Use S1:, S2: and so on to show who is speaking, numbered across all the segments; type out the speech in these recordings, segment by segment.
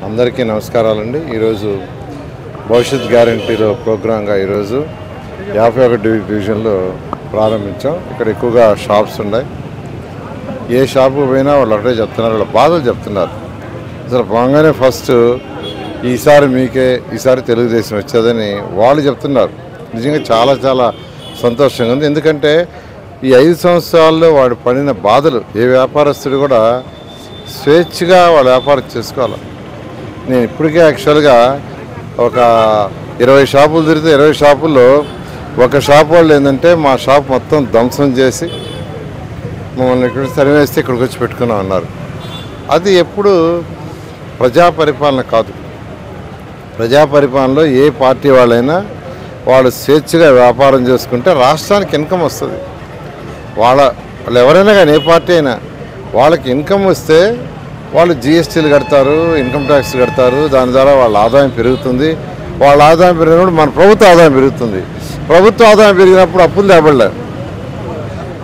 S1: అందరికీ నమస్కారాలండి. ఈరోజు భవిష్యత్ గ్యారంటీలో ప్రోగ్రాంగా ఈరోజు 51 డివిజన్లో ప్రారంభించాం. ఇక్కడ ఎక్కువగా షాప్స్ ఉన్నాయి. ఏ షాపు పోయినా వాళ్ళు ఒకటే చెప్తున్నారు, వాళ్ళ బాధలు చెప్తున్నారు. అసలు పోగానే ఫస్ట్ ఈసారి మీకే, ఈసారి తెలుగుదేశం వచ్చేదని వాళ్ళు చెప్తున్నారు. నిజంగా చాలా చాలా సంతోషంగా ఉంది. ఎందుకంటే ఈ 5 సంవత్సరాల్లో వాడు పడిన బాధలు ఏ వ్యాపారస్తుడు కూడా స్వేచ్ఛగా వాళ్ళ వ్యాపారం చేసుకోవాలి. నేను ఇప్పటికే యాక్చువల్గా ఒక 20 షాపులు తిరిగితే 20 షాపుల్లో ఒక షాప్ వాళ్ళు ఏంటంటే మా షాప్ మొత్తం ధ్వంసం చేసి మమ్మల్ని ఇక్కడ తరివేస్తే ఇక్కడికి వచ్చి పెట్టుకున్నాం అన్నారు. అది ఎప్పుడు ప్రజా పరిపాలన కాదు. ప్రజా పరిపాలనలో ఏ పార్టీ వాళ్ళైనా వాళ్ళు స్వేచ్ఛగా వ్యాపారం చేసుకుంటే రాష్ట్రానికి ఇన్కమ్ వస్తుంది. వాళ్ళు ఎవరైనా కానీ ఏ పార్టీ అయినా వాళ్ళకి ఇన్కమ్ వస్తే వాళ్ళు జిఎస్టీలు కడతారు, ఇన్కమ్ ట్యాక్స్ కడతారు. దాని ద్వారా వాళ్ళ ఆదాయం పెరుగుతుంది. వాళ్ళ ఆదాయం పెరిగినప్పుడు మన ప్రభుత్వ ఆదాయం పెరుగుతుంది. ప్రభుత్వ ఆదాయం పెరిగినప్పుడు అప్పులు తేబడలేదు.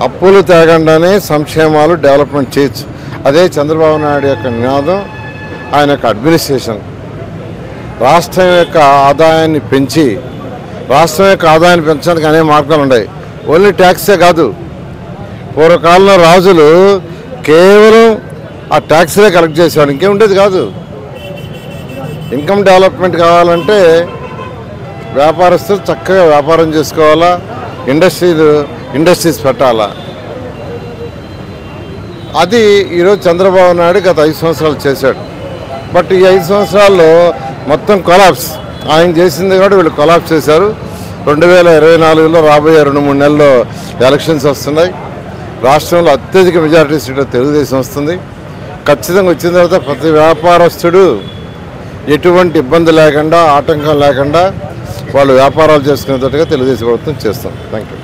S1: అప్పులు తేగండానే సంక్షేమాలు డెవలప్మెంట్ చేయొచ్చు. అదే చంద్రబాబు నాయుడు యొక్క నినాదం, ఆయన యొక్క అడ్మినిస్ట్రేషన్. రాష్ట్రం యొక్క ఆదాయాన్ని పెంచి, రాష్ట్రం యొక్క ఆదాయాన్ని పెంచడానికి అనేక మార్గాలు ఉన్నాయి. ఓన్లీ ట్యాక్సే కాదు. పూర్వకాలంలో రాజులు కేవలం ఆ ట్యాక్స్లే కలెక్ట్ చేసేవాడు, ఇంకేం ఉండేది కాదు. ఇన్కమ్ డెవలప్మెంట్ కావాలంటే వ్యాపారస్తులు చక్కగా వ్యాపారం చేసుకోవాలా, ఇండస్ట్రీస్ పెట్టాలా. అది ఈరోజు చంద్రబాబు నాయుడు గత 5 సంవత్సరాలు చేశాడు. బట్ ఈ 5 సంవత్సరాల్లో మొత్తం కొలాప్స్. ఆయన చేసింది కూడా వీళ్ళు కొలాప్స్ చేశారు. 2024లో రాబోయే 2-3 నెలల్లో ఎలక్షన్స్ వస్తున్నాయి. రాష్ట్రంలో అత్యధిక మెజారిటీ సీట్లో తెలుగుదేశం వస్తుంది. ఖచ్చితంగా వచ్చిన తర్వాత ప్రతి వ్యాపారస్తుడు ఎటువంటి ఇబ్బంది లేకుండా, ఆటంకం లేకుండా వాళ్ళు వ్యాపారాలు చేసుకునేటట్టుగా తెలుగుదేశం ప్రభుత్వం చేస్తాం. Thank you.